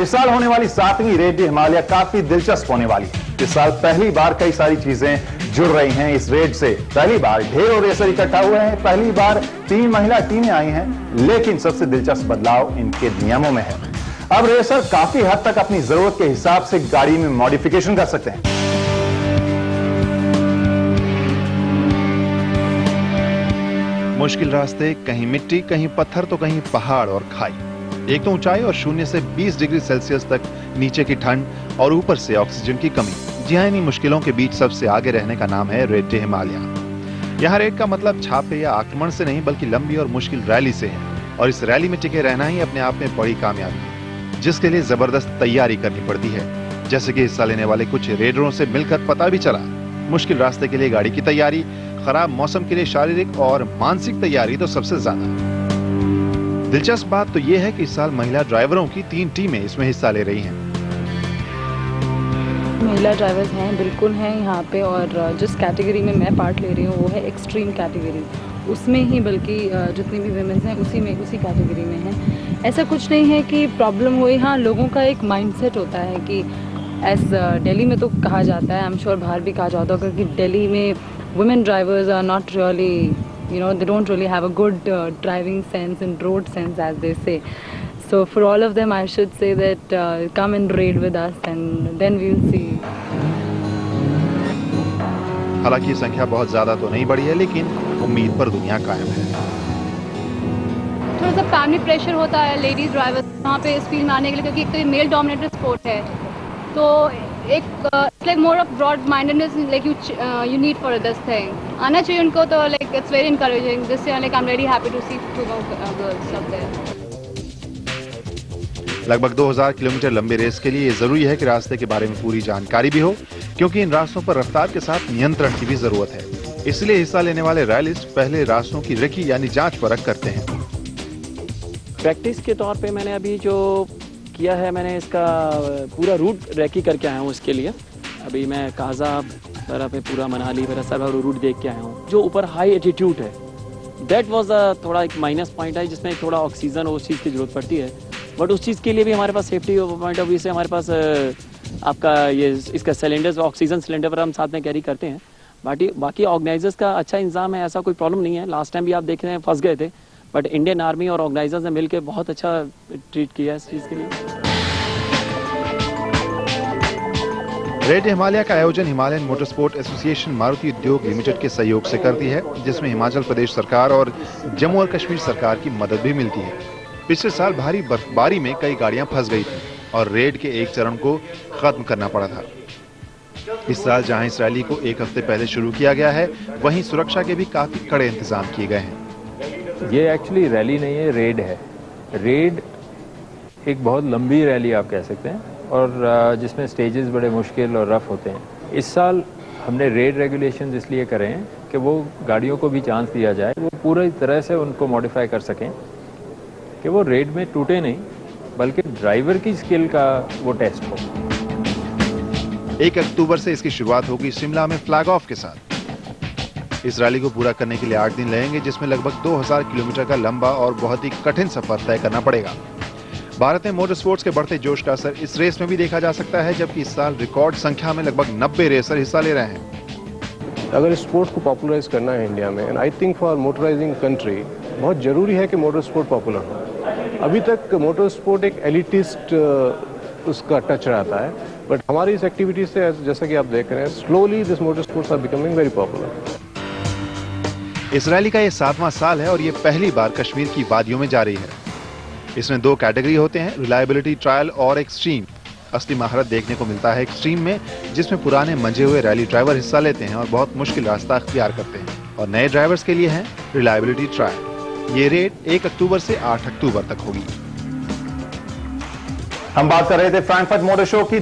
इस साल होने वाली 7वीं रेड डी हिमालय काफी दिलचस्प होने वाली है। इस साल पहली बार कई सारी चीजें जुड़ रही हैं इस रेड से। पहली बार ढेरों रेसर इकट्ठा हुए हैं, पहली बार 3 महिला टीमें आई हैं, लेकिन सबसे दिलचस्प बदलाव इनके नियमों में है। अब रेसर काफी हद तक अपनी जरूरत के हिसाब से गाड़ी में मॉडिफिकेशन कर सकते हैं। मुश्किल रास्ते, कहीं मिट्टी, कहीं पत्थर तो कहीं पहाड़ और खाई। एक तो ऊंचाई और 0 से 20 डिग्री सेल्सियस तक नीचे की ठंड और ऊपर से ऑक्सीजन की कमी। जी हाँ, इन्हीं मुश्किलों के बीच सबसे आगे रहने का नाम है रेड डी हिमालय। यहाँ रेड का मतलब छापे या आक्रमण से नहीं बल्कि लंबी और मुश्किल रैली से है, और इस रैली में टिके रहना ही अपने आप में बड़ी कामयाबी है, जिसके लिए जबरदस्त तैयारी करनी पड़ती है। जैसे कि हिस्सा लेने वाले कुछ रेडरों से मिलकर पता भी चला, मुश्किल रास्ते के लिए गाड़ी की तैयारी, खराब मौसम के लिए शारीरिक और मानसिक तैयारी तो सबसे ज्यादा। दिलचस्प बात तो यह है कि इस साल महिला ड्राइवरों की 3 टीमें इसमें हिस्सा ले रही हैं। महिला ड्राइवर्स हैं, बिल्कुल हैं यहाँ पे, और जिस कैटेगरी में मैं पार्ट ले रही हूँ वो है एक्सट्रीम कैटेगरी। उसमें ही बल्कि जितनी भी विमेंस हैं उसी कैटेगरी में हैं। ऐसा कुछ नहीं है कि प्रॉब्लम हुई, हाँ लोगों का एक माइंडसेट होता है कि एज दिल्ली में तो कहा जाता है, आई एम श्योर बाहर भी कहा जाता होगा कि दिल्ली में women drivers are not really, they don't really have a good driving sense and road sense, as they say. So for all of them I should say that come and raid with us and then we'll see. हालांकि संख्या बहुत ज्यादा तो नहीं बढ़ी है, लेकिन उम्मीद पर दुनिया कायम है। थोड़ा सा फैमिली प्रेशर होता है लेडीज ड्राइवर्स वहाँ पे इस फील्ड में आने के लिए, क्योंकि एक तो ये मेल डोमिनेटेड स्पोर्ट है, तो एक like more of broad mindedness like you need for this thing आना चाहिए उनको। तो like it's very encouraging this year, like I am very happy to see 2 girls up there. लगभग 2000 किलोमीटर लंबे race के लिए ये जरूरी है कि रास्ते के बारे में पूरी जानकारी भी हो, क्योंकि इन रास्तों पर रफ्तार के साथ नियंत्रण की भी जरूरत है। इसलिए हिस्सा लेने वाले रैलिस्ट पहले रास्तों की रेकी यानी जांच परख करते हैं। प्रैक्टिस के तौर पे मैंने अभी जो किया है, मैंने इसका पूरा रूट रेकी करके आया हूँ। इसके लिए अभी मैं काजा वगैरह पे पूरा मनाली वगैरह सारा रूट देख के आया हूँ। जो ऊपर हाई एटीट्यूड है, दैट वाज थोड़ा एक माइनस पॉइंट है, जिसमें थोड़ा ऑक्सीजन उस चीज़ की जरूरत पड़ती है। बट उस चीज़ के लिए भी हमारे पास सेफ्टी पॉइंट ऑफ व्यू से हमारे पास आपका ये इसका सिलेंडर्स, ऑक्सीजन सिलेंडर पर हम साथ में कैरी करते हैं। बाकी ऑर्गेनाइजर्स का अच्छा इंतजाम है, ऐसा कोई प्रॉब्लम नहीं है। लास्ट टाइम भी आप देख रहे हैं फंस गए थे, बट इंडियन आर्मी और ऑर्गेनाइजर्स ने मिलकर बहुत अच्छा ट्रीट किया है इस चीज़ के लिए। रेड डी हिमालय का आयोजन हिमालयन मोटरस्पोर्ट एसोसिएशन मारुति उद्योग लिमिटेड के सहयोग से करती है, जिसमें हिमाचल प्रदेश सरकार और जम्मू और कश्मीर सरकार की मदद भी मिलती है। पिछले साल भारी बर्फबारी में कई गाड़ियां फंस गई थी और रेड के एक चरण को खत्म करना पड़ा था। इस साल जहां इस रैली को 1 हफ्ते पहले शुरू किया गया है, वहीं सुरक्षा के भी काफी कड़े इंतजाम किए गए हैं। ये एक्चुअली रैली नहीं है, रेड है। रेड एक बहुत लंबी रैली आप कह सकते हैं, और जिसमें स्टेजेस बड़े मुश्किल और रफ होते हैं। इस साल हमने रेड रेगुलेशंस इसलिए करे हैं कि वो गाड़ियों को भी चांस दिया जाए, वो पूरी तरह से उनको मॉडिफाई कर सकें कि वो रेड में टूटे नहीं, बल्कि ड्राइवर की स्किल का वो टेस्ट हो। 1 अक्टूबर से इसकी शुरुआत होगी शिमला में फ्लैग ऑफ के साथ। इस रैली को पूरा करने के लिए 8 दिन लगेंगे, जिसमें लगभग 2000 किलोमीटर का लंबा और बहुत ही कठिन सफर तय करना पड़ेगा। भारत में मोटर स्पोर्ट्स के बढ़ते जोश का असर इस रेस में भी देखा जा सकता है, जबकि इस साल रिकॉर्ड संख्या में लगभग 90 रेसर हिस्सा ले रहे हैं। अगर स्पोर्ट्स को पॉपुलराइज करना है इंडिया में, and I think for motorising country बहुत जरूरी है कि मोटर स्पोर्ट पॉपुलर हो। अभी तक मोटर स्पोर्ट एक एलिटिस्ट उसका टच रहता है, बट हमारी इस एक्टिविटी से जैसा कि आप देख रहे हैं, slowly this motor sports are becoming very popular. इस रैली का ये 7वां साल है और ये पहली बार कश्मीर की वादियों में जारी है। इसमें 2 कैटेगरी होते हैं, रिलायबिलिटी ट्रायल और एक्सट्रीम। असली महारत देखने को मिलता है एक्सट्रीम में, जिसमें पुराने मंझे हुए रैली ड्राइवर हिस्सा लेते हैं और बहुत मुश्किल रास्ता अख्तियार करते हैं, और नए ड्राइवर्स के लिए है रिलायबिलिटी ट्रायल। ये रेड 1 अक्टूबर से 8 अक्टूबर तक होगी। हम बात कर रहे थे फ्रैंकफर्ट मोटर शो की।